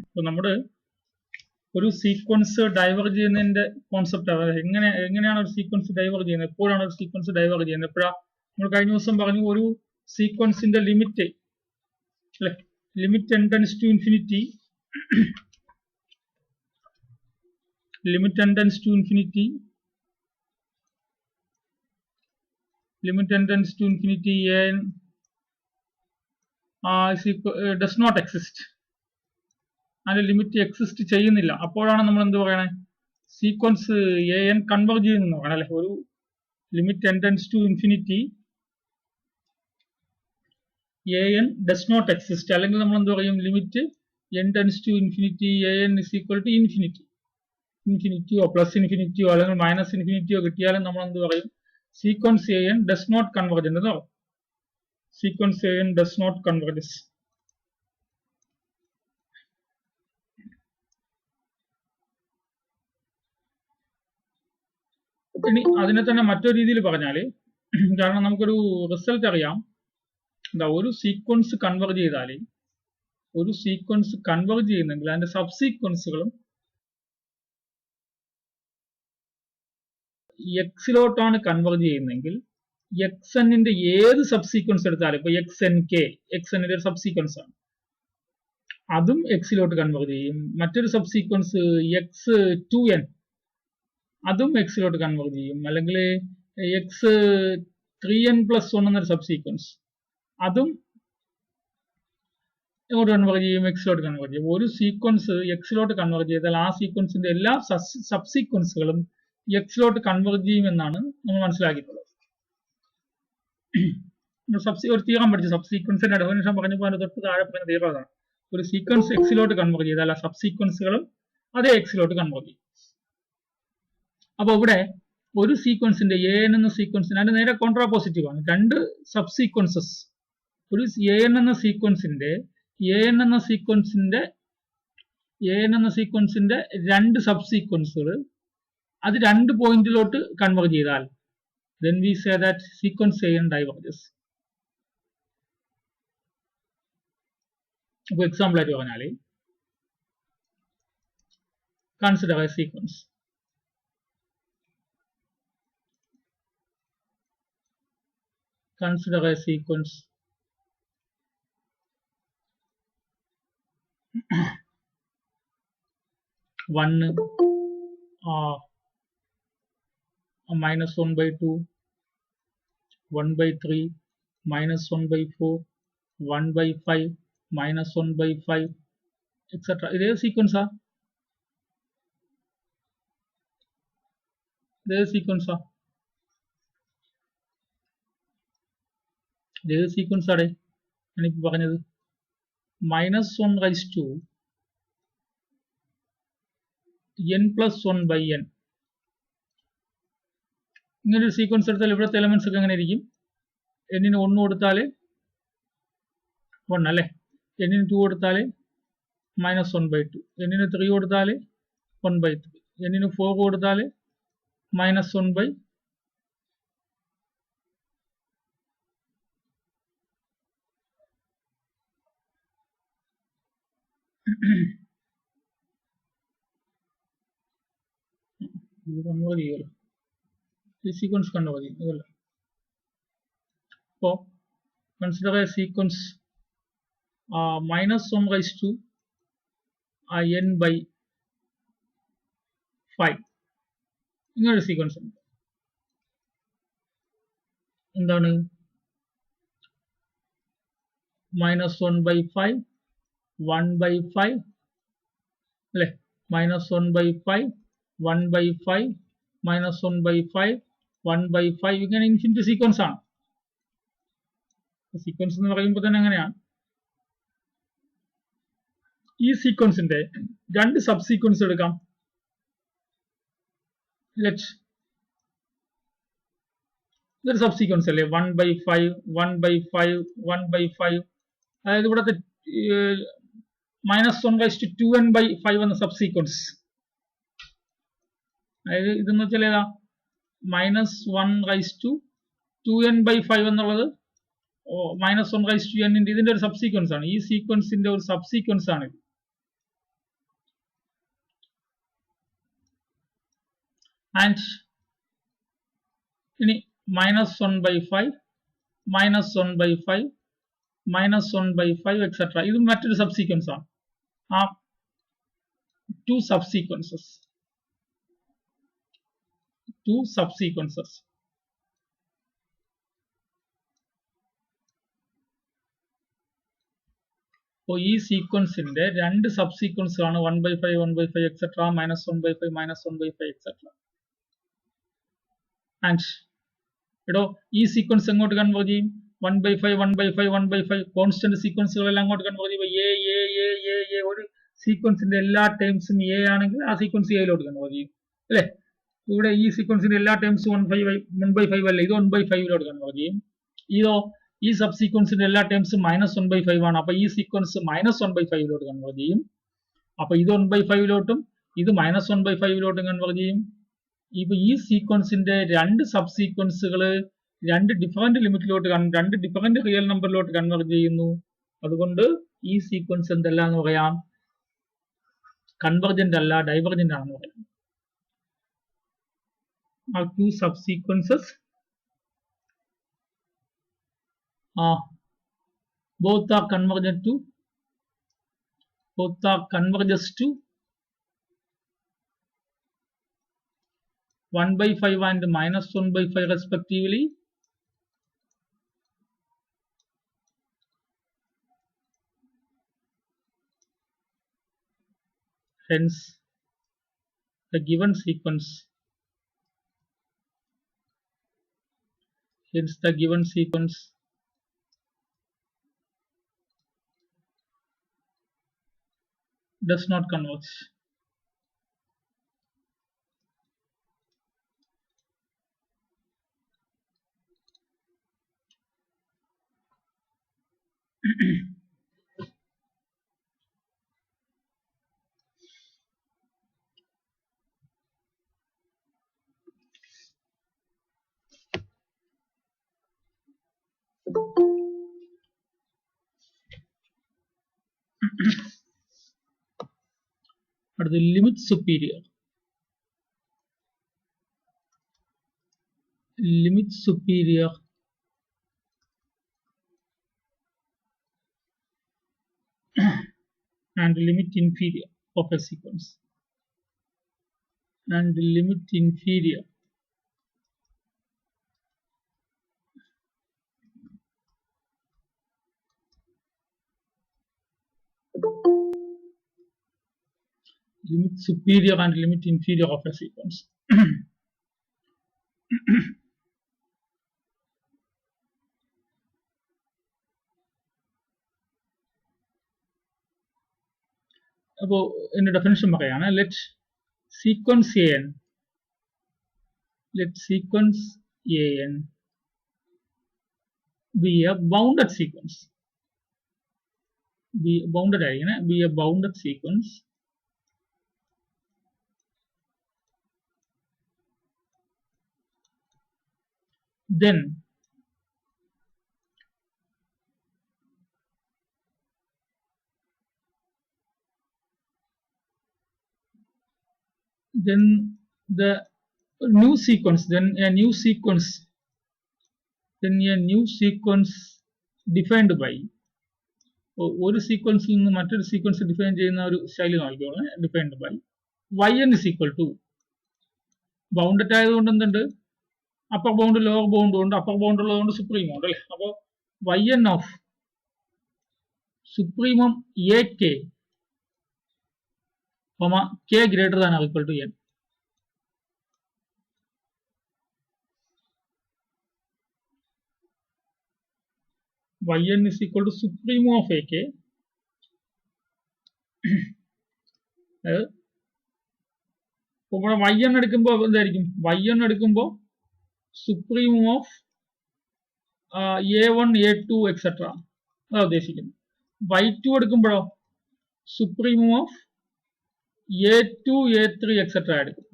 അപ്പോൾ നമ്മുടെ ഒരു സീക്വൻസ് ഡൈവേർജ് ചെയ്യുന്നതിന്റെ കോൺസെപ്റ്റ് എങ്ങനെയാണ് ഒരു സീക്വൻസ് ഡൈവേർജ് ചെയ്യുന്നത്, എപ്പോഴാണ് ഒരു സീക്വൻസ് ഡൈവേർജ് ചെയ്യുന്നത്, എപ്പോഴാണ് നമ്മൾ കഴിഞ്ഞ ദിവസം പറഞ്ഞു ഒരു സീക്വൻസിന്റെ ലിമിറ്റ് അല്ലെ, limit n tends to infinity, limit n tends to infinity, limit n tends to infinity n does not exist, അതിന്റെ ലിമിറ്റ് എക്സിസ്റ്റ് ചെയ്യുന്നില്ല. അപ്പോഴാണ് നമ്മൾ എന്ത് പറയണേ, സീക്വൻസ് an കൺവേർജ് ചെയ്യുന്നു പറയണം അല്ലെ. ഒരു limit n tends to infinity an does not exist, അല്ലെങ്കിൽ നമ്മൾ എന്ത് പറയും, limit n tends to infinity an is equal to infinity, ഇൻഫിനിറ്റിയോ പ്ലസ് ഇൻഫിനിറ്റിയോ അല്ലെങ്കിൽ മൈനസ് ഇൻഫിനിറ്റിയോ കിട്ടിയാലും നമ്മൾ എന്ത് പറയും, sequence an does not converge എന്ന് പറയും. Sequence an does not converge. ഇനി അതിനെ തന്നെ മറ്റൊരു രീതിയിൽ പറഞ്ഞാല്, കാരണം നമുക്കൊരു റിസൾട്ട് അറിയാം, എന്താ ഒരു സീക്വൻസ് കൺവേർജ് ചെയ്താൽ, ഒരു സീക്വൻസ് കൺവേർജ് ചെയ്യുന്നെങ്കിൽ അതിന്റെ സബ് സീക്വൻസുകളും എക്സിലോട്ടാണ് കൺവേർജ് ചെയ്യുന്നെങ്കിൽ xnന്റെ ഏത് സബ് സീക്വൻസ് എടുത്താലും, ഇപ്പൊ xnk, xnന്റെ ഒരു സബ് സീക്വൻസ് ആണ്, അതും എക്സിലോട്ട് കൺവേർജ് ചെയ്യും. മറ്റൊരു സബ് സീക്വൻസ് x2n, അതും എക്സിലോട്ട് കൺവേർജ് ചെയ്യും. അല്ലെങ്കിൽ x3n+1 എന്നൊരു സബ് സീക്വൻസ്, അതും എങ്ങോട്ട് കൺവേർജ് ചെയ്യും, എക്സിലോട്ട് കൺവേർജ് ചെയ്യും. ഒരു സീക്വൻസ് എക്സിലോട്ട് കൺവേർജ് ചെയ്താൽ ആ സീക്വൻസിന്റെ എല്ലാ സബ് സീക്വൻസുകളും എക്സിലോട്ട് കൺവേർജ് ചെയ്യുമെന്നാണ് നമ്മൾ മനസ്സിലാക്കിയിട്ടുള്ളത്. ഒരു തീരം പഠിച്ചു, സബ് സീക്വൻസിന്റെ ഡെഫിനിഷൻ പറഞ്ഞപ്പോൾ അതിന് തൊട്ട് താഴെ പറഞ്ഞ തീരം അതാണ്. ഒരു സീക്വൻസ് എക്സിലോട്ട് കൺവേർജ് ചെയ്താൽ ആ സബ് സീക്വൻസുകളും അതേ എക്സിലോട്ട് കൺവേർജ് ചെയ്യും. അപ്പൊ ഇവിടെ ഒരു സീക്വൻസിന്റെ an എന്ന സീക്വൻസിന് അതിന്റെ നേരെ കോൺട്രാപോസിറ്റീവ് ആണ്. രണ്ട് സബ് സീക്വൻസസ്, ഒരു an എന്ന സീക്വൻസിന്റെ രണ്ട് സബ് സീക്വൻസുകൾ അത് രണ്ട് പോയിന്റിലോട്ട് കൺവേർജ് ചെയ്താൽ then we say that sequence an diverges. For example ആയിട്ട് പറഞ്ഞാൽ, consider a sequence. Consider a sequence 1 -1/2, 1/3, -1/4, 1/5, -1/5, etc. ഇതേ സീക്വൻസാ, ഇതേ സീക്വൻസ് ആണ് ഞാനിപ്പോ പറഞ്ഞത്. -1/n+1/n ഇങ്ങനൊരു സീക്വൻസ് എടുത്താൽ ഇവിടുത്തെ എലമെന്റ്സ് ഒക്കെ എങ്ങനെ ഇരിക്കും, n-ന് 1 കൊടുത്താൽ 1 അല്ലെ, n-ന് 2 കൊടുത്താൽ -1/2, n-ന് 3 കൊടുത്താൽ 1/3, n-ന് 4 കൊടുത്താൽ -1/, ഇത് കൺവേർജ് ചെയ്യുമല്ലോ, ഈ സീക്വൻസ് കൺവേർജ് ചെയ്യും ഇതല്ല. അപ്പോൾ കൺസിഡർ എ സീക്വൻസ് -1/n/5 ഇങ്ങനൊരു സീക്വൻസ് ഉണ്ട്. എന്താണ് -1/5, 1/5 അല്ലെ, -1/5, 1/5, -1/5, 1/5 ഇങ്ങനെ ഇൻഫിനിറ്റ് സീക്വൻസ് ആണ്. സീക്വൻസ് എന്ന് പറയുമ്പോൾ തന്നെ അങ്ങനെയാണ്. ഈ സീക്വൻസിന്റെ രണ്ട് സബ് സീക്വൻസ് എടുക്കാം. ഇതൊരു സബ് സീക്വൻസ് അല്ലേ, 1/5, 1/5, 1/5. അതായത് ഇവിടത്തെ -1/2n/5 എന്ന സബ് സീക്വൻസ്, അതായത് ഇതെന്ന് വെച്ചാൽ ഏതാ, -1/2n/5 എന്നുള്ളത് -1/n ഇതിന്റെ ഒരു സബ് സീക്വൻസ് ആണ്. ഈ സീക്വൻസിന്റെ ഒരു സബ് സീക്വൻസ് ആണ്. and ഇനി -1/5 -1/5 -1/5 etc. ഇത് മറ്റൊരു സബ്സീക്വൻസ് ആണ്. ആ two subsequences. അപ്പോൾ ഈ സീക്വൻസിന്റെ രണ്ട് സബ്സീക്വൻസ് ആണ് 1/5 1/5 എക്സെട്ര -1/5 -1/5 എക്സെട്ര. ആൻഡ് എടോ ഈ സീക്വൻസ് എങ്ങോട്ട് കൺവേർജ് ചെയ്യും? 1/5 1/5 1/5 കോൺസ്റ്റന്റ് സീക്വൻസുകളെല്ലാം അങ്ങോട്ട് കൺവേർജ് ചെയ്യുമ്പോൾ ഒരു സീക്വൻസിന്റെ എല്ലാ ടേംസും എ ആണെങ്കിൽ ആ സീക്വൻസ് എയിലോട്ട് കൺവേർജ് ചെയ്യും അല്ലേ? ഇവിടെ ഈ സീക്വൻസിന്റെ എല്ലാ ടേംസും 1/5 അല്ല, ഇത് 1/5 കൺവേർജ് ചെയ്യും. ഇതോ ഈ സബ് സീക്വൻസിന്റെ എല്ലാ ടേംസും -1/5 ആണ്. അപ്പൊ ഈ സീക്വൻസ് -1/5 കൺവേർജ് ചെയ്യും. അപ്പൊ ഇത് 1/5 ഇത് -1/5 കൺവേർജ് ചെയ്യും. ഇപ്പൊ ഈ സീക്വൻസിന്റെ രണ്ട് സബ് സീക്വൻസുകൾ രണ്ട് ഡിഫറെന്റ് ലിമിറ്റിലോട്ട് രണ്ട് ഡിഫറെന്റ് റിയൽ നമ്പറിലോട്ട് കൺവേർജ് ചെയ്യുന്നു. അതുകൊണ്ട് ഈ സീക്വൻസ് എന്തല്ല എന്ന് പറയാം, കൺവെർജന്റ് അല്ല, ഡൈവർജന്റ് ആണെന്ന് പറയാം. Are two subsequences both are converges to 1/5 and -1/5 respectively. Hence the given sequence does not converge. At the limit superior and limit inferior of a sequence and limit inferior limit superior and limit inferior of a sequence. അപ്പോൾ ഇതിന്റെ definition പറയാണ്. let sequence an be a bounded sequence. Be a bounded sequence then the new sequence a new sequence defined by ഒരു സീക്വൻസിൽ നിന്ന് മറ്റൊരു sequence define ചെയ്യുന്ന ഒരു ശൈലി നോക്കിക്കോളെ. Defined by yn is equal to bounded ആയതുകൊണ്ട് എന്തുണ്ട്, അപ്പർ ബൗണ്ട് ലോവർ ബൗണ്ട് ഉണ്ട്, അപ്പർ ബൗണ്ട് ഉള്ളതുകൊണ്ട് സുപ്രീം ഉണ്ട് അല്ലെ. അപ്പൊ yn of supremum ak k greater than or equal to n. yn is equal to supremum of ak ഇവിടെ yn എടുക്കുമ്പോൾ എന്തായിരിക്കും, yn എടുക്കുമ്പോൾ supremum of a1 a2 etcetera അതാ ഉദ്ദേശിക്കുന്നത്. y2 എടുക്കുമ്പോഴോ supremum of a2 a3 etcetera എടുക്കും.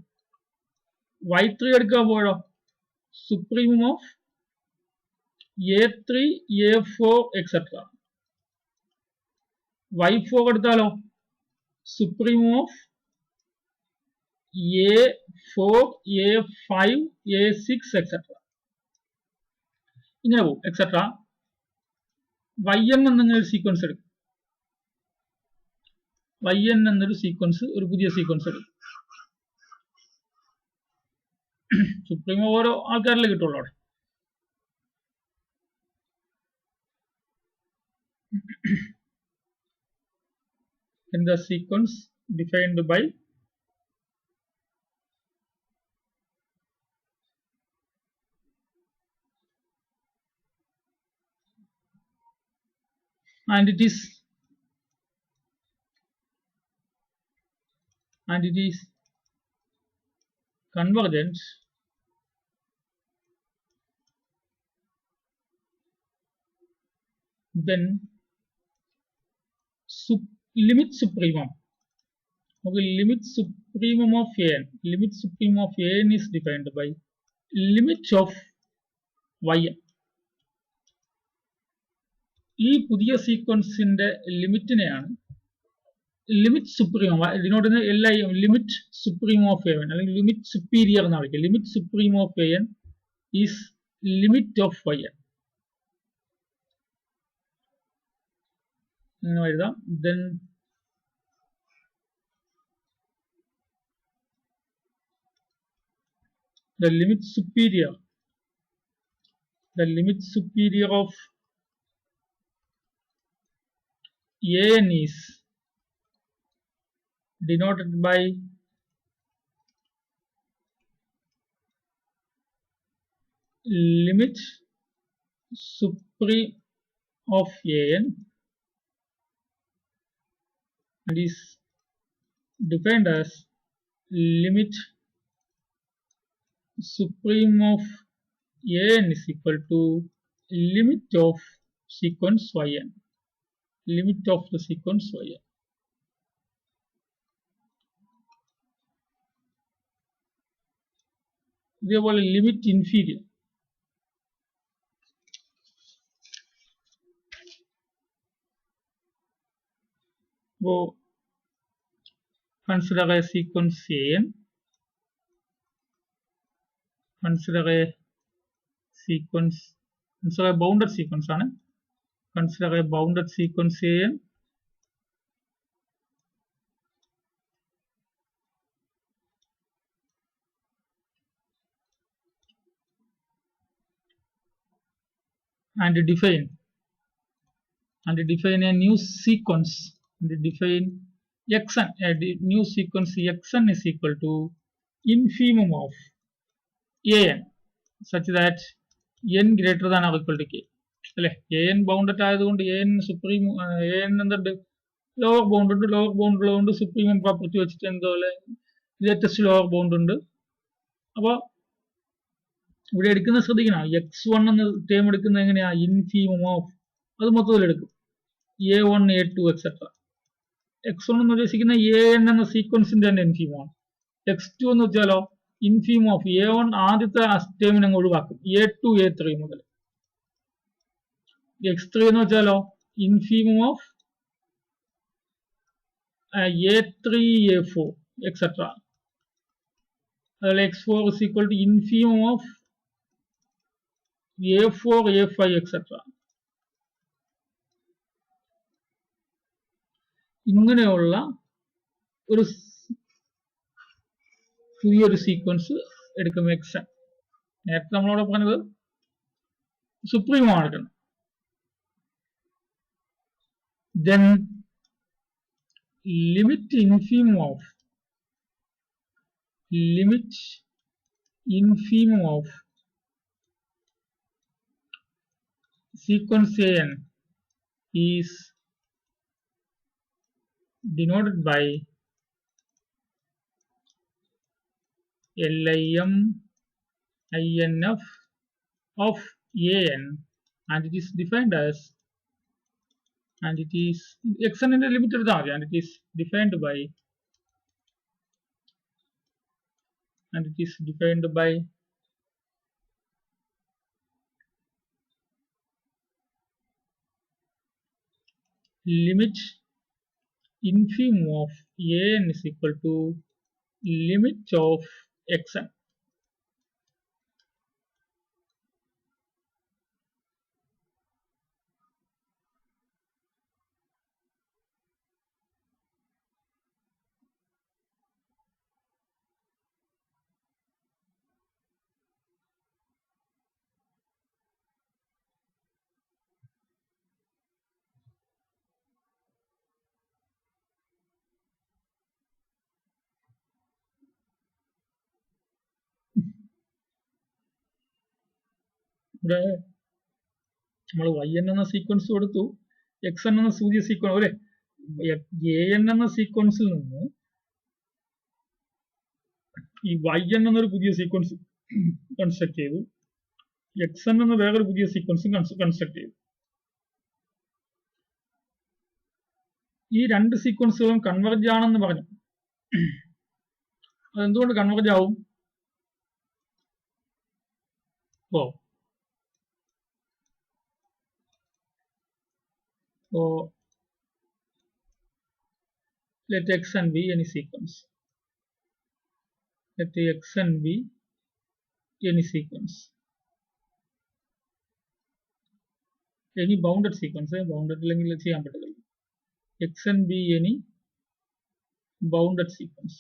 y3 എടുക്കുമ്പോഴോ supremum of a3 a4 etcetera. y4 എടുത്താലോ supremum of A4, A5, A6 etc. ഇങ്ങനെ പോകും എക്സെട്ര. yn എന്നൊരു സീക്വൻസ് എടുക്കും. yn എന്നൊരു സീക്വൻസ്, ഒരു പുതിയ സീക്വൻസ് എടുക്കും. സുപ്രീം ഓരോ ആൾക്കാരിലെ കിട്ടുള്ളൂ അവിടെ. In the sequence defined by and it is convergent then limit supremum. Okay, limit supremum of an. Limit supremum of an is defined by limit of yn. ഈ പുതിയ സീക്വൻസിന്റെ ലിമിറ്റിനെയാണ് limit supremum, ഇതിനോട് എല്ലാ limit supreme of n അല്ലെങ്കിൽ limit superior എന്ന് വിളിക്കുക. Limit supreme of n is limit of y n. അങ്ങനെ എഴുതാം. Then the limit superior of an is denoted by limit supreme of an and is defined as limit supreme of an is equal to limit of sequence yn. Limit of the sequence yn. ഇതേപോലെ limit inferior. So consider a sequence an. Consider a bounded sequence ആണ്. Consider a bounded sequence an. And define a new sequence. And define xn. A new sequence xn is equal to infimum of an such that n greater than or equal to k. അല്ലെ, an bounded ആയതുകൊണ്ട് an supreme an എന്തുണ്ട്, lower bound ഉണ്ട്. Lower bound ഉള്ളതുകൊണ്ട് supremum property വെച്ചിട്ട് എന്തോലെ latest lower bound ഉണ്ട്. അപ്പോൾ ഇവിടെ എടുക്കുന്ന ശ്രദ്ധിക്കണം, x1 എന്ന ടേം എടുക്കുന്നത് എങ്ങനെയാ, ഇൻഫീമം ഓഫ്, അത് മൊത്തത്തിൽ എടുക്കും, a1 a2 എക്സെട്ര. x1 എന്ന് ഉദ്ദേശിക്കുന്ന an എന്ന സീക്വൻസിന്റെ തന്നെ ഇൻഫീമാണ്. x2 എന്ന് വെച്ചാലോ ഇൻഫീമം ഓഫ് a1 ആദ്യത്തെ ടേമിനെ അങ്ങ് ഒഴിവാക്കും, a2 a3 മുതൽ. x3 എന്ന് വെച്ചാലോ ഇൻഫീമം ഓഫ് a3 a4 എക്സെട്ര. അതുപോലെ x4 is equal to infimum of a4 a5 etcetera. ഇങ്ങനെയുള്ള ഒരു പുതിയൊരു സീക്വൻസ് എടുക്കും എക്സൻ. നേരത്തെ നമ്മളോട് പറഞ്ഞത് സുപ്രീമാണ് എടുക്കണം. then limit infimum of sequence an is denoted by lim inf of an and it is defined as, and it is xn in a limited value, and it is defined by limit infimum of an is equal to limit of xn. ഇവിടെ നമ്മൾ yn എന്ന sequence കൊടുത്തു, xn എന്ന പുതിയ sequence അല്ലെ, an എന്ന സീക്വൻസിൽ നിന്ന് ഈ yn എന്നൊരു പുതിയ സീക്വൻസ് കൺസ്ട്രക്ട് ചെയ്തു, xn എന്ന വേറൊരു പുതിയ സീക്വൻസും കൺസ്ട്രക്ട് ചെയ്തു. ഈ രണ്ട് സീക്വൻസുകളും കൺവെർജ് ആണെന്ന് പറഞ്ഞു. അതെന്തുകൊണ്ട് കൺവെർജ് ആവും? So let xn be any sequence. Let xn be any sequence. Any bounded sequence. Bounded അല്ലെങ്കിൽ ചെയ്യാൻ പറ്റില്ല. xn be any bounded sequence.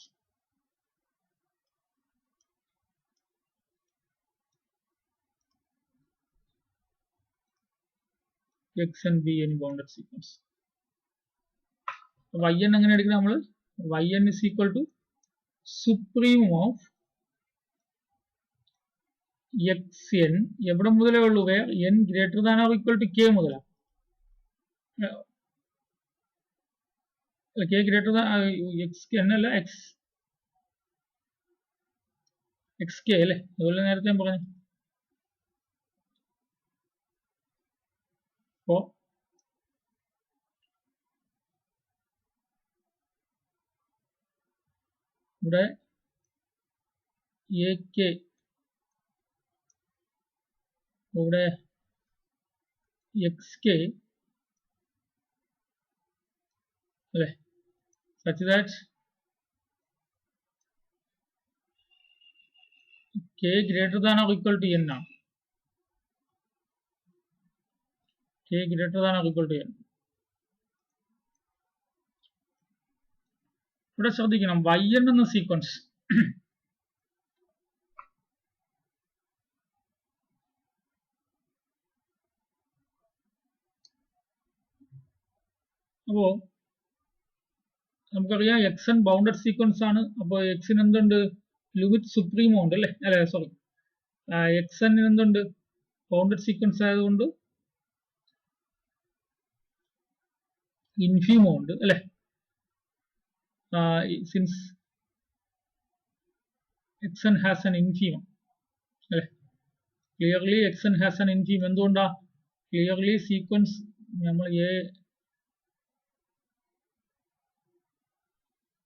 xn be any bounded sequence. yn എങ്ങനെ എടുക്കണം നമ്മൾ? yn is equal to supremum of xn എവിടെ മുതലേ ഉള്ളൂ? n greater than or equal to k മുതലാ. k greater than xn അല്ല xk അല്ലേ? അതുപോലെ നേരത്തെ ഞാൻ പറഞ്ഞു. അപ്പോ ഇവിടെ ak, ഇവിടെ xk അല്ലേ, such that k greater than or equal to n ആണ്. k greater than or equal to n. ഇവിടെ ശ്രദ്ധിക്കണം, yn എന്ന സീക്വൻസ് അപ്പോ നമുക്കറിയാം xn ബൗണ്ടഡ് സീക്വൻസ് ആണ്. അപ്പോ xന് എന്തുണ്ട്? ലിമിറ്റ് സുപ്രീമോ ഉണ്ട് അല്ലെ, അല്ലെ സോറി, xn എന്തുണ്ട്? ബൗണ്ടഡ് സീക്വൻസ് ആയതുകൊണ്ട് ഇൻഫീമോ ഉണ്ട് അല്ലെ. Since xn has an infimum അല്ലെ, clearly xn has an infimum. എന്തുകൊണ്ടാ? ക്ലിയർലി സീക്വൻസ് നമ്മൾ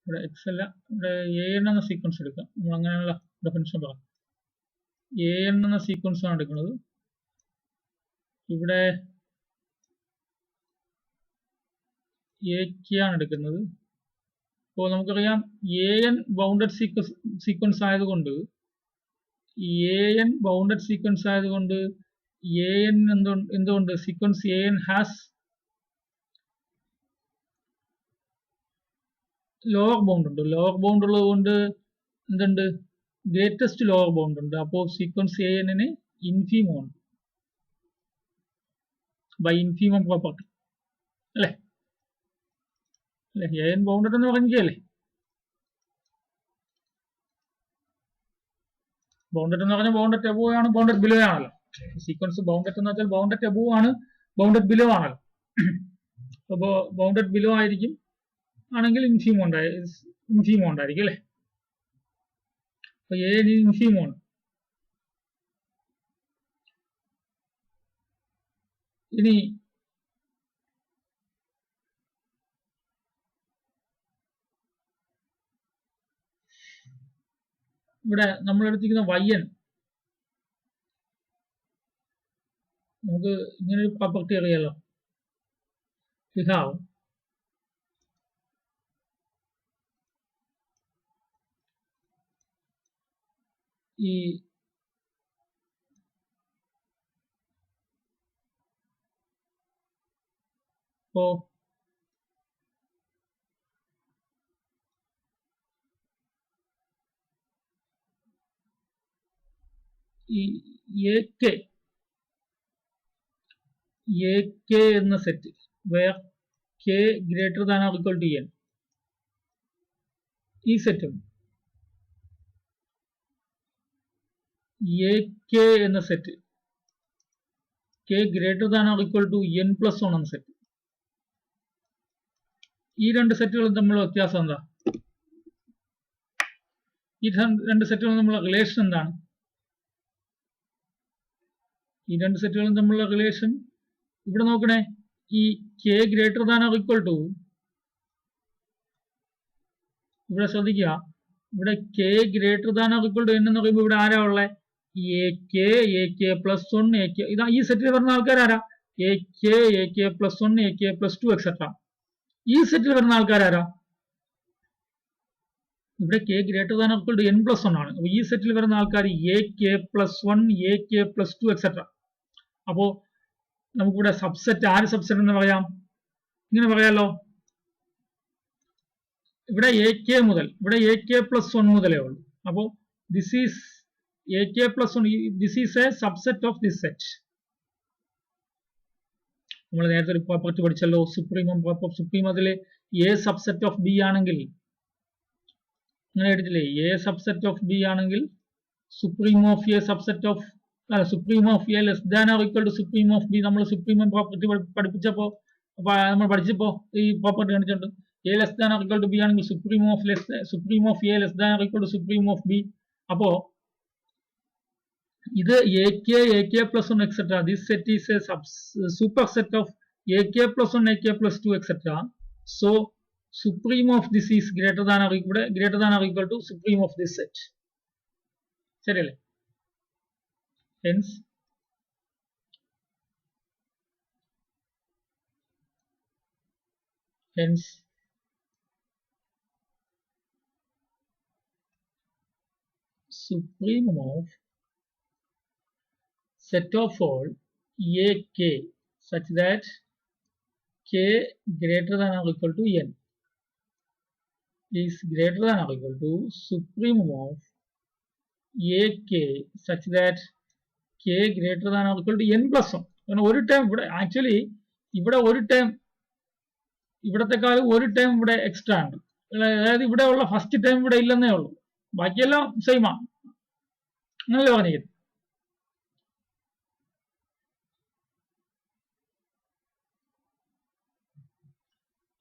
ഇവിടെ x അല്ല, ഇവിടെ an എന്ന സീക്വൻസ് എടുക്കാം. നമ്മൾ അങ്ങനെയുള്ള ഡെഫിനിഷൻ പറയാം. an എന്ന സീക്വൻസ് ആണ് എടുക്കുന്നത്. ഇവിടെ ak ആണ് എടുക്കുന്നത്. അപ്പോൾ നമുക്കറിയാം an ബൗണ്ടഡ് സീക്വൻസ് ആയതുകൊണ്ട് an എന്തുകൊണ്ട് sequence an has lower bound ഉണ്ട്. ലോവർ ബൗണ്ട് ഉള്ളത് കൊണ്ട് എന്തുണ്ട്? ഗ്രേറ്റസ്റ്റ് ലോവർ ബൗണ്ട് ഉണ്ട്. അപ്പോൾ സീക്വൻസ് an ഇൻഫീമം ഉണ്ട് ബൈ ഇൻഫീമം പ്രോപ്പർട്ടി അല്ലെ. അല്ലെ, an ബൗണ്ടഡ് എന്ന് പറഞ്ഞല്ലേ. ബൗണ്ടഡ് എന്ന് പറഞ്ഞാൽ ബൗണ്ടഡ് എബോവ് ആണ്, ബൗണ്ടഡ് ബിലോ ആണല്ലോ. സീക്വൻസ് ബൗണ്ടഡ് എന്ന് വെച്ചാൽ ബൗണ്ടഡ് എബോവ് ആണ്, ബൗണ്ടഡ് ബിലോ ആണല്ലോ. അപ്പോ ബൗണ്ടഡ് ബിലോ ആയിരിക്കും ആണെങ്കിൽ ഇൻഫീമോ ഉണ്ടായിരിക്കും അല്ലെ. അപ്പൊ an ഇൻഫീമോ ആണ്. ഇനി ഇവിടെ നമ്മൾ എടുത്തിരിക്കുന്ന yn, നമുക്ക് ഇങ്ങനൊരു പ്രോപ്പർട്ടി അറിയാലോ. we ഈ ഇപ്പോ ഈ AK എന്ന set where k greater than or equal to n, ഈ സെറ്റും AK എന്ന set k greater than or equal to n plus 1 എന്ന സെറ്റ്, ഈ രണ്ട് സെറ്റുകളും തമ്മിലുള്ള വ്യത്യാസം എന്താ? ഈ രണ്ട് സെറ്റുകളും തമ്മിലുള്ള റിലേഷൻ എന്താണ്? ഈ രണ്ട് സെറ്റുകളും തമ്മിലുള്ള റിലേഷൻ ഇവിടെ നോക്കണേ, ഈ k greater than or equal to, ഇവിടെ ശ്രദ്ധിക്കുക, ഇവിടെ k greater than or equal to n എന്ന് പറയുമ്പോൾ ഇവിടെ ആരാ ഉള്ളത്? AK പ്ലസ് 1 AK, ഇതാ ഈ സെറ്റിൽ വരുന്ന ആൾക്കാർ ആരാ? AK plus 1 AK plus 2 etcetera. ഈ സെറ്റിൽ വരുന്ന ആൾക്കാർ ആരാ? ഇവിടെ k greater than or equal to n plus 1 ആണ്. അപ്പൊ ഈ സെറ്റിൽ വരുന്ന ആൾക്കാർ AK plus 1 AK plus 2 etcetera. അപ്പോ നമുക്കിവിടെ സബ്സെറ്റ്, ആര് സബ്സെറ്റ് എന്ന് പറയാം? ഇങ്ങനെ പറയാലോ, ഇവിടെ AK മുതൽ, ഇവിടെ AK പ്ലസ് 1 മുതലേ ഉള്ളൂ. അപ്പോ this is AK plus 1, this is a subset of this set. നമ്മൾ നേരത്തെ ഒരു പ്രോപ്പർട്ടി പഠിച്ചല്ലോ, സുപ്രീമത്തിലെ A സബ്സെറ്റ് ഓഫ് B ആണെങ്കിൽ, അങ്ങനെ എടുത്തില്ലേ, A സബ്സെറ്റ് ഓഫ് B ആണെങ്കിൽ supremum of A subset of, supremum of A less than or equal to supreme of B. നമ്മൾ സുപ്രീം പ്രോപ്പർട്ടി പഠിപ്പിച്ചപ്പോ നമ്മൾ പഠിച്ചപ്പോ ഈ പ്രോപ്പർട്ടി കാണിച്ചിട്ടുണ്ട്. A less than or equal to B ആണെങ്കിൽ supremum of A less than or equal to supreme of B. അപ്പോ ഇത് AK plus 1 etcetera, this set is a superset of AK plus 1 AK plus 2 etcetera. So supreme of this is greater than or equal to supreme of this set. ശരിയല്ലേ? hence supreme of set of all AK such that k greater than or equal to n is greater than or equal to supreme of AK such that k greater than or equal to n plus 1. കാരണം ഒരു term ഇവിടെ, actually ഇവിടെ ഒരു term, ഇവിടത്തെക്കാളും ഒരു term ഇവിടെ extra ഉണ്ട്. അതായത് ഇവിടെ ഉള്ള ഫസ്റ്റ് ടേം ഇവിടെ ഇല്ലെന്നേ ഉള്ളൂ, ബാക്കിയെല്ലാം സെയിം ആണ്. അങ്ങനല്ലേ പറഞ്ഞിരിക്കുന്നത്?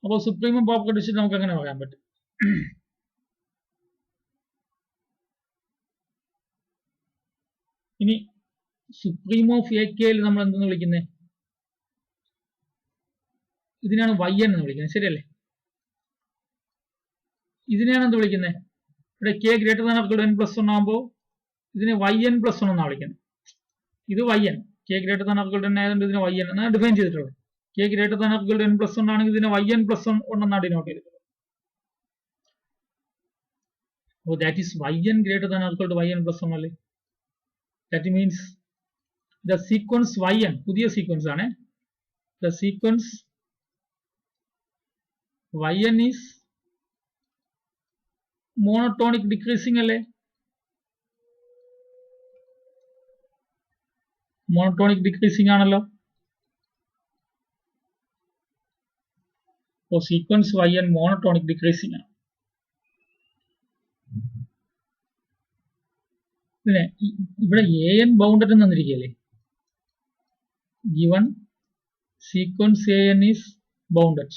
അപ്പോൾ സുപ്രീമും പ്രോപ്പർട്ടി നമുക്ക് അങ്ങനെ പറയാൻ പറ്റും. ഇനി സുപ്രീം ഓഫ് AKയിൽ നമ്മൾ എന്തെന്ന് വിളിക്കുന്നത്? ഇതിനാണ് yn എന്ന് വിളിക്കുന്നത്, ശരിയല്ലേ? ഇതിനെയാണ് എന്ത് വിളിക്കുന്നത്? ഇവിടെ k greater than or equal to n plus 1 ആകുമ്പോൾ ഇതിനെ yn പ്ലസ് 1 എന്നാണ് വിളിക്കുന്നത്. ഇത് yn, k greater than or equal to n ആയതുകൊണ്ട് ഇതിനെ yn എന്നാണ് ഡിഫൈൻ ചെയ്തിട്ടുള്ളത്. k greater than or equal to n plus 1 ആണെങ്കിൽ ഇതിനെ yn പ്ലസ് 1 എന്നാണ് ഡിനോട്ട് ചെയ്തിട്ടുള്ളത്. അപ്പോൾ that is yn greater than or equal to yn plus 1 അല്ലേ? That means the sequence yn, പുതിയ സീക്വൻസ് ആണ്, the sequence yn is monotonic decreasing അല്ലേ? monotonic decreasing ആണല്ലോ. അപ്പോൾ സീക്വൻസ് yn monotonic decreasing ആണ്. പിന്നെ ഇവിടെ an ബൗണ്ടഡ് എന്ന് തന്നിരിക്കുകയല്ലേ? given sequence an is bounded,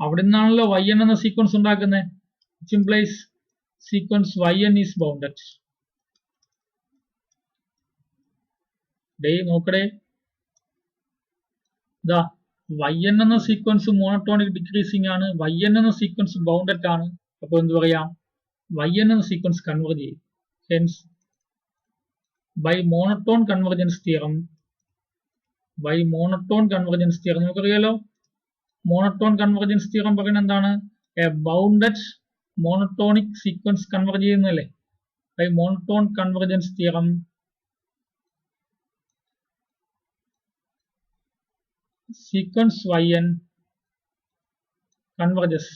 അവിടെ നിന്നാണല്ലോ yn എന്ന സീക്വൻസ് ഉണ്ടാക്കുന്നത്. which implies sequence yn is bounded. നോക്കടേ, ഇതാ yn എന്ന സീക്വൻസ് മോണോട്ടോണിക് ഡിക്രീസിംഗ് ആണ്, yn എന്ന സീക്വൻസ് ബൗണ്ടഡ് ആണ്. അപ്പൊ എന്ത് പറയാം? yn എന്ന സീക്വൻസ് കൺവേർജ് ചെയ്യും. hence by monotone convergence theorem, നമുക്കറിയാലോ മോണോട്ടോൺ കൺവെർജൻസ് തിയറം പറയുന്നത് എന്താണ്? A bounded monotonic sequence converge ചെയ്യുന്നല്ലേ? By monotone convergence theorem sequence yn converges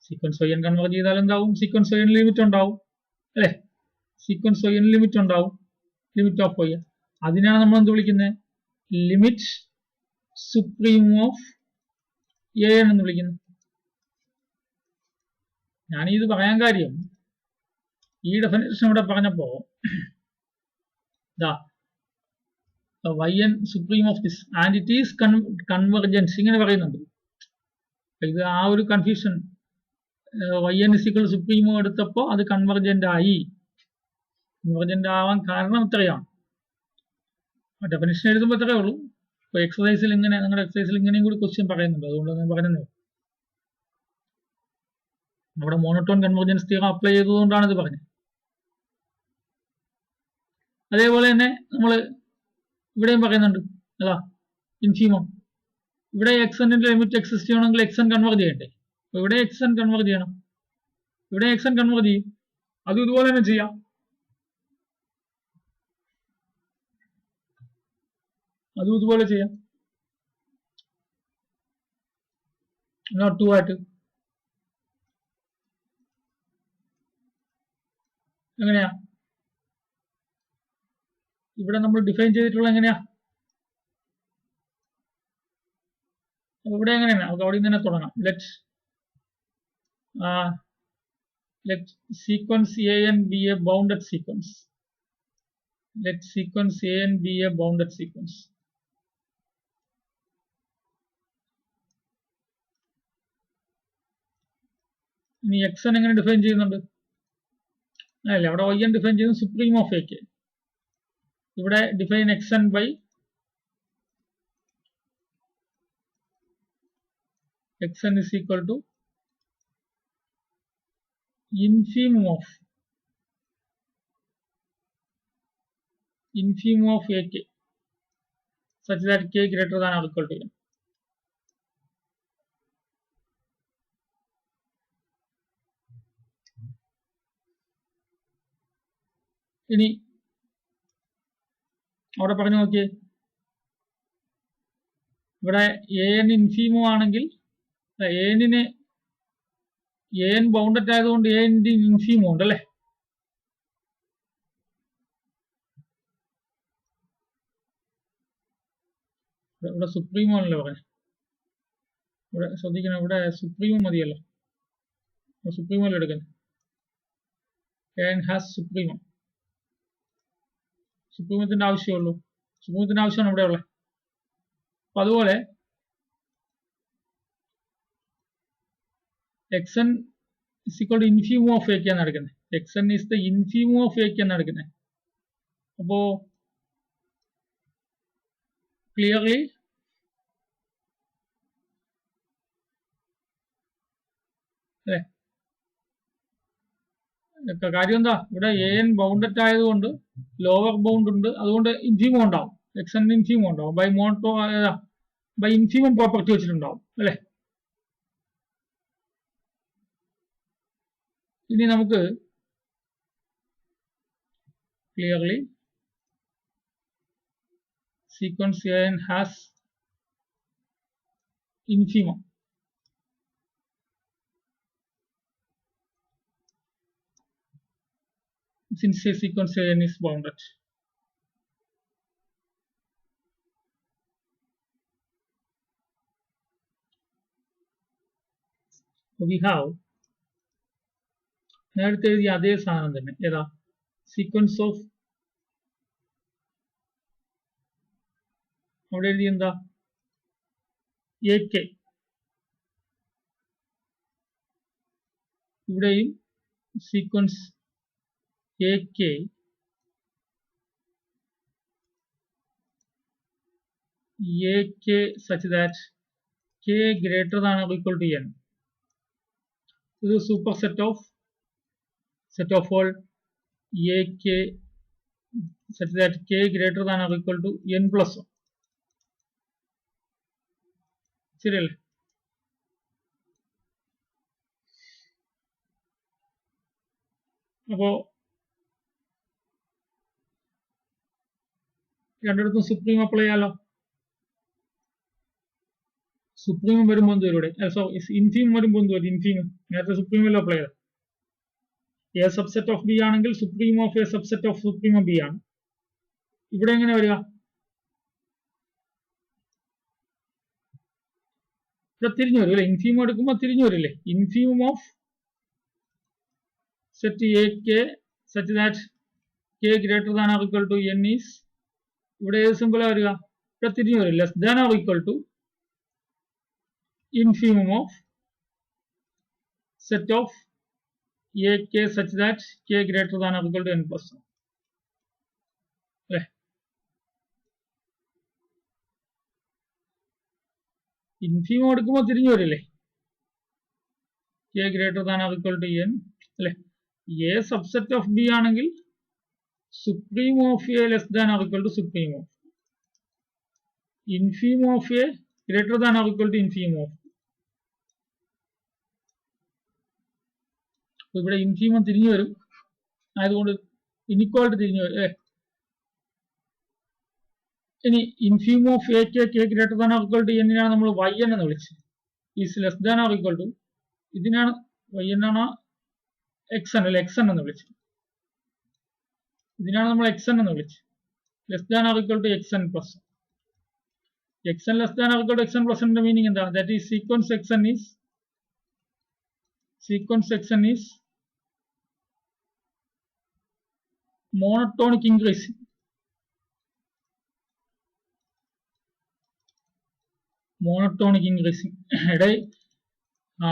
sequence yn converge ചെയ്താൽ എന്താവും? സീക്വൻസ് yn ലിമിറ്റ് ഉണ്ടാവും അല്ലെ? സീക്വൻസ് yn ലിമിറ്റ് ഉണ്ടാവും, ലിമിറ്റ് ഓഫ് y. അതിനാണ് നമ്മൾ എന്ത് വിളിക്കുന്നത്? ലിമിറ്റ് സുപ്രീം ഓഫ് an എന്ന് വിളിക്കുന്നത്. ഞാനിത് പറയാൻ കാര്യം, ഈ ഡെഫിനിഷൻ ഇവിടെ പറഞ്ഞപ്പോ yn supreme of this and it is convergence ഇങ്ങനെ പറയുന്നുണ്ട്. ഇത് ആ ഒരു കൺഫ്യൂഷൻ, yn ഇസിക്കൽ സുപ്രീമോ എടുത്തപ്പോ അത് കൺവെർജന്റ് ആയി. കൺവെർജന്റ് ആവാൻ കാരണം ഇത്രയാണ്. ഡെഫിനിഷൻ എഴുതുമ്പോൾ ഇത്രയേ ഉള്ളൂ. ഇപ്പൊ എക്സസൈസിൽ ഇങ്ങനെ, നിങ്ങളുടെ എക്സസൈസിൽ ഇങ്ങനെയും കൂടി ക്വസ്റ്റ്യൻ പറയുന്നുണ്ട്, അതുകൊണ്ട് ഞാൻ പറയുന്നത്. നമ്മുടെ മോണോട്ടോൺ കൺവെർജൻസ് തിയറം അപ്ലൈ ചെയ്തതുകൊണ്ടാണ് ഇത് പറഞ്ഞത്. അതേപോലെ തന്നെ നമ്മൾ ഇവിടെയും പറയുന്നുണ്ട് അതാ ഇൻഫീമം. ഇവിടെ xn ന്റെ ലിമിറ്റ് എക്സിസ്റ്റ് ചെയ്യണമെങ്കിൽ xn കൺവെർജ് ചെയ്യണ്ടേ? അപ്പൊ ഇവിടെ xn കൺവെർജ് ചെയ്യണം, ഇവിടെ xn കൺവെർജ് ചെയ്യും. അതും ഇതുപോലെ തന്നെ ചെയ്യാം. അതും ഇതുപോലെ ചെയ്യാം. 2 ആയിട്ട് എങ്ങനെയാ ഇവിടെ നമ്മൾ ഡിഫൈൻ ചെയ്തിട്ടുള്ള എങ്ങനെയാ? ഇവിടെ എങ്ങനെയാണ്? നമുക്ക് അവിടെ നിന്ന് തന്നെ തുടങ്ങാം. let sequence an be a bounded sequence. Let sequence an be a bounded sequence. ഇനി xn എങ്ങനെ ഡിഫൈൻ ചെയ്യുന്നുണ്ട്? അല്ല, അവിടെ yn ഡിഫൈൻ ചെയ്യുന്നത് സുപ്രീം ഓഫ് ak. ഇവിടെ define xn by xn is equal to infimum of ak such that k greater than or equal to n. ഇനി അവിടെ പറഞ്ഞു നോക്കിയേ, ഇവിടെ an ഇൻഫീമോ ആണെങ്കിൽ an ബൗണ്ടഡ് ആയതുകൊണ്ട് an ഇൻഫീമോ ഉണ്ട് അല്ലേ? ഇവിടെ സുപ്രീമോ ആണല്ലോ പറഞ്ഞത്. ഇവിടെ ശ്രദ്ധിക്കണം, ഇവിടെ സുപ്രീമോ മതിയല്ലോ, സുപ്രീമോ അല്ലേ എടുക്കുന്നത്? an has സുപ്രീമോ. സുപ്രീമത്തിന്റെ ആവശ്യമുള്ളൂ, സുപ്രീമത്തിന്റെ ആവശ്യമാണ് ഇവിടെ ഉള്ളത്. അപ്പൊ അതുപോലെ xn is equal to infimum of ak ആണ് എടുക്കുന്നത്. xn is the infimum of ak ആണ് എടുക്കുന്നത്. അപ്പോ ക്ലിയർലി അല്ലേ? കാര്യം എന്താ? ഇവിടെ an ബൗണ്ടഡ് ആയതുകൊണ്ട് ലോവർ ബൗണ്ട് ഉണ്ട്, അതുകൊണ്ട് ഇൻഫീമം ഉണ്ടാവും. xn ഇൻഫീമം ഉണ്ടാവും ബൈ ഇൻഫീമം പ്രോപ്പർട്ടി വെച്ചിട്ടുണ്ടാവും അല്ലെ? ഇനി നമുക്ക് clearly sequence an has infimum. Since a sequence an is bounded. We have നേരത്തെ എഴുതിയ അതേ സാധനം തന്നെ. ഏതാ? സീക്വൻസ് ഓഫ്, അവിടെ എഴുതി എന്താ? ak. ഇവിടെയും sequence ak such that k greater than or equal to n. This is a superset of set of all ak such that k greater than or equal to n plus 1. ശരിയല്ലേ? അപ്പോ രണ്ടിടത്തും supreme apply ചെയ്യാലോ. Supreme വരുമ്പോൾ എന്ത് വരും ഇവിടെ? ഇൻഫീം വരുമ്പോൾ എന്ത് വരും? ഇൻഫീം നേരത്തെ സുപ്രീമല്ലോ അപ്ലൈ ചെയ്തത്. എ സബ്സെറ്റ് ഓഫ് ബി ആണെങ്കിൽ supremum of A subset of supreme B ആണ്. ഇവിടെ എങ്ങനെ വരിക? ഇവിടെ തിരിഞ്ഞു വരും അല്ലെ? ഇൻഫീം എടുക്കുമ്പോൾ തിരിഞ്ഞു വരില്ലേ? Infimum of set A k such that k greater than or equal to n is, ഇവിടെ ഏത് സിമ്പിളാ വരിക? ഇവിടെ തിരിഞ്ഞു വരും. Less than or equal to infimum of set of a k such that k greater than or equal to n plus 1. അല്ലേ? ഇൻഫീമം എടുക്കുമ്പോൾ തിരിഞ്ഞു വരില്ലേ? k greater than or equal to n അല്ലെ? a subset of b ആണെങ്കിൽ supreme of a less than or equal to supreme of, infimum of a greater than or equal to infimum of. ഇവിടെ ഇൻഫീമം തിരിഞ്ഞു വരും, ആയതുകൊണ്ട് inequality തിരിഞ്ഞു വരും അല്ലേ? ഇനി infimum of A k greater than or equal to എന്നിനാണ് നമ്മൾ y n എന്ന് വിളിച്ചത്. Is less than or equal to, ഇതിനാണ് y n ആണ് x n അല്ലെ? x n എന്ന് വിളിച്ചത്. ഇതിനാണ് നമ്മൾ x n എന്ന് വിളിച്ചത്. Less than or equal to x n plus x n less than or equal to x n plus ന്റെ മീനിങ് എന്താ? That is sequence x n is monotonic increasing. Monotonic increasing. ഇവിടെ a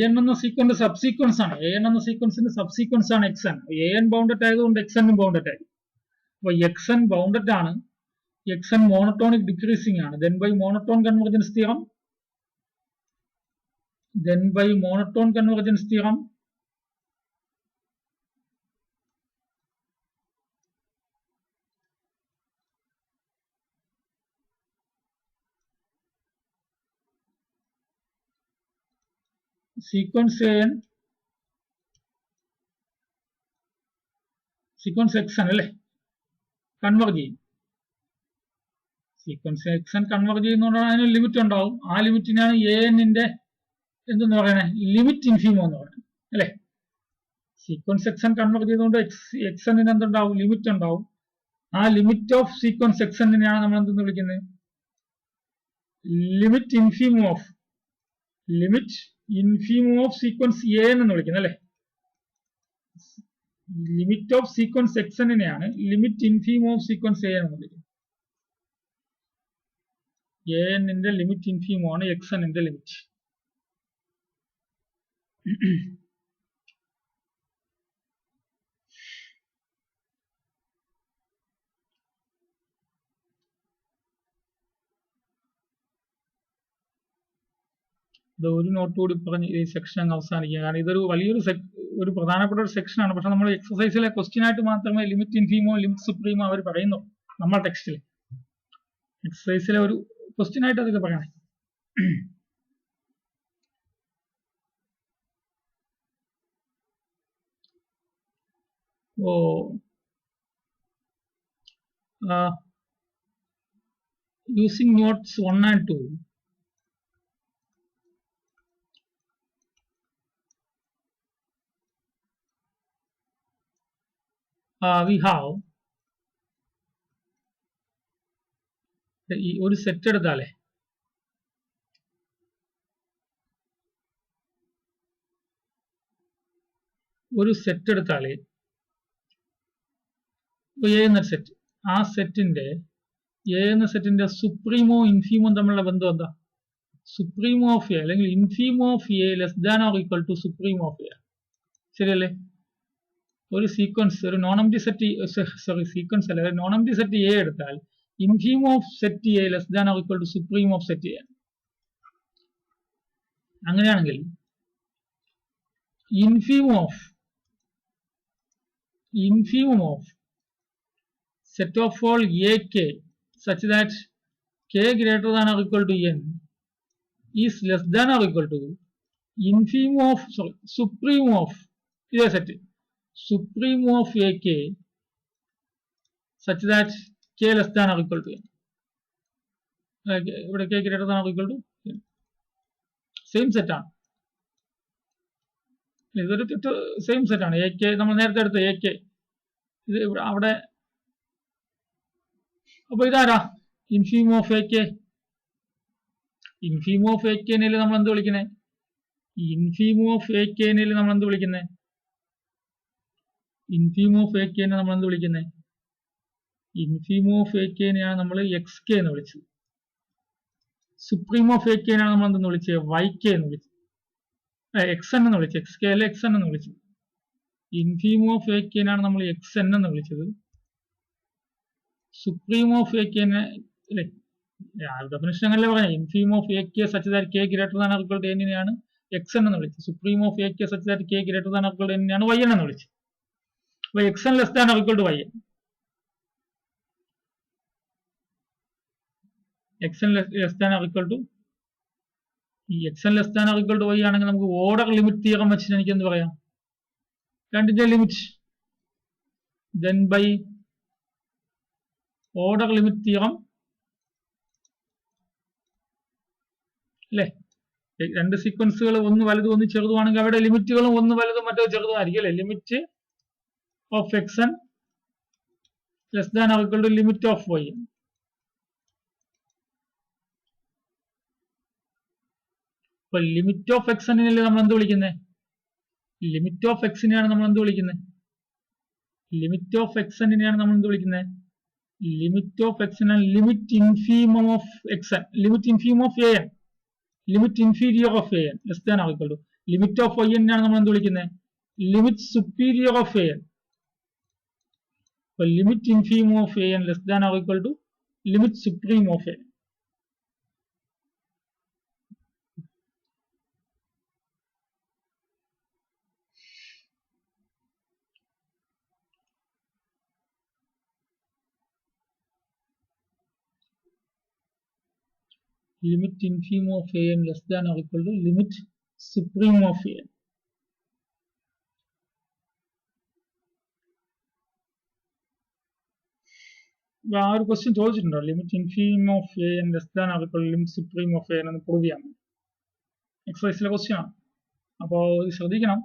n എന്ന sequence sub sequence ആണ്. a n എന്ന സീക്വൻസിന്റെ sub sequence ആണ് x n. a n bounded ആയതുകൊണ്ട് x n bounded ആയി. അപ്പൊ x n ബൗണ്ടഡ് ആണ്, x n monotonic decreasing ആണ്. then by monotone convergence theorem sequence an sequence x n അല്ലേ converge ചെയ്യും. സീക്വൻസ് x n കൺവെർജ് ചെയ്യുന്നതുകൊണ്ടാണ് അതിന് limit ഉണ്ടാവും. ആ ലിമിറ്റിനാണ് a n ന്റെ എന്തെന്ന് പറയണേ? ലിമിറ്റ് ഇൻഫീമോ എന്ന് പറയുന്നത് അല്ലെ? സീക്വൻസ് x n കൺവെർജ് ചെയ്തുകൊണ്ട് x n ന് എന്തുണ്ടാവും? ലിമിറ്റ് ഉണ്ടാവും. ആ limit of sequence x n നെയാണ് നമ്മൾ എന്തെന്ന് വിളിക്കുന്നത്? Limit infimum of sequence a n എന്ന് വിളിക്കുന്നത് അല്ലെ? Limit of sequence x n നെയാണ് limit infimum of sequence a n എന്ന് വിളിക്കുന്നത്. a n ന്റെ ലിമിറ്റ് ഇൻഫീമം ആണ് x n ന്റെ ലിമിറ്റ്. ഇത് ഒരു നോട്ട് കൂടി പറഞ്ഞ് ഈ സെക്ഷൻ അങ്ങ് അവസാനിക്കുക. കാരണം ഇതൊരു വലിയൊരു ഒരു പ്രധാനപ്പെട്ട ഒരു സെക്ഷനാണ്. പക്ഷെ നമ്മൾ എക്സസൈസിലെ ക്വസ്റ്റ്യൻ ആയിട്ട് മാത്രമേ ലിമിറ്റ് ഇൻഫീമോ ലിമിറ്റ് സുപ്രീമോ അവർ പറയുന്നു നമ്മുടെ ടെക്സ്റ്റിൽ. എക്സസൈസിലെ ഒരു ക്വസ്റ്റ്യൻ ആയിട്ട് അതൊക്കെ പറയണേ. using notes 1 and 2, we have ഒരു സെറ്റ് എടുത്താലേ എ എന്ന സെറ്റ്, ആ സെറ്റിന്റെ എ എന്ന സെറ്റിന്റെ സുപ്രീമോ ഇൻഫീമോ തമ്മിലുള്ള ബന്ധം എന്താ? സുപ്രീമോ ഓഫ് എ അല്ലെങ്കിൽ infimum of A less than or equal to supremum of A. ശരിയല്ലേ? ഒരു സീക്വൻസ്, ഒരു നോൺ എംപ്റ്റി സെറ്റ്, സീക്വൻസ് അല്ല, ഒരു നോൺ എംപ്റ്റി സെറ്റ് എ എടുത്താൽ infimum of set A less than or equal to supremum of set A. അങ്ങനെയാണെങ്കിൽ infimum of set of all ak such that k greater than or equal to n is less than or equal to supreme of ഇതേ set supreme of AK such that K less than or equal to n. ഇവിടെ K greater than or equal to n. Same set ആണ്, ഇതൊരു same set ആണ്. AK നമ്മൾ നേരത്തെ എടുത്ത AK ഇത് അവിടെ. അപ്പൊ ഇതാരാ ഇൻഫീം ഓഫ് AK? ഇൻഫീം ഓഫ് AK നമ്മൾ എന്ത് വിളിക്കുന്നത്? ഇൻഫീം ഓഫ് AK നമ്മൾ എന്ത് വിളിക്കുന്നത്? ഇൻഫീം ഓഫ് AK നമ്മൾ എന്ത് വിളിക്കുന്നത്? ഇൻഫീം ഓഫ് AK നമ്മൾ XK എന്ന് വിളിച്ചത്. സുപ്രീം ഓഫ് AK നമ്മൾ എന്തെന്ന് വിളിച്ചത്? YK എന്ന് വിളിച്ചത്. XN എന്ന് വിളിച്ചത്. XK അല്ല XN എന്ന് വിളിച്ചത്. ഇൻഫീം ഓഫ് AK നമ്മൾ XN എന്ന് വിളിച്ചത്. സുപ്രീം ഓഫ് AK അല്ലേ ഡെഫിനിഷൻ അങ്ങനല്ലേ പറഞ്ഞത്? Infimum of AK such that K greater than or equal to n നെയാണ് XN എന്ന് വിളിച്ചത്. Supremum of AK such that K greater than or equal to n നെയാണ് YN എന്ന് വിളിച്ചത്. അപ്പൊ XN less than or equal to YN. XN less than or equal to ഈ XN less than or equal to Y ആണെങ്കിൽ നമുക്ക് order limit theorem വെച്ചിട്ട് എനിക്ക് എന്ത് പറയാം? രണ്ടിന്റെ limit then by order limit theorem അല്ലേ? രണ്ട് സീക്വൻസുകൾ ഒന്ന് വലുതും ഒന്ന് ചെറുതുമാണെങ്കിൽ അവിടെ ലിമിറ്റുകളും ഒന്ന് വലുതും മറ്റോ ചെറുതുമായിരിക്കും അല്ലെ? Limit of XN less than or equal to limit of Y. അപ്പൊ ലിമിറ്റ് ഓഫ് XN നമ്മൾ എന്ത് വിളിക്കുന്നത്? ലിമിറ്റ് ഓഫ് എക്സിനെയാണ് നമ്മൾ എന്ത് വിളിക്കുന്നത്? ലിമിറ്റ് ഓഫ് XN നമ്മൾ എന്ത് വിളിക്കുന്നത്? Limit of XN limit infimum of XN, limit infimum of AN, limit inferior of AN less than or equal to limit of YN നമ്മൾ എന്ത് വിളിക്കുന്നത്? Limit superior of AN. അപ്പൊ limit infimum of AN less than or equal to limit supreme of AN. limit infimum of AN less than or equal to limit supreme of AN. ആ ഒരു question ചോദിച്ചിട്ടുണ്ടോ? Limit infimum of AN less than or equal to limit supreme of AN എന്ന് prove ചെയ്യാൻ എക്സസൈസിലെ question ആണ്. അപ്പോൾ ശ്രദ്ധിക്കണം.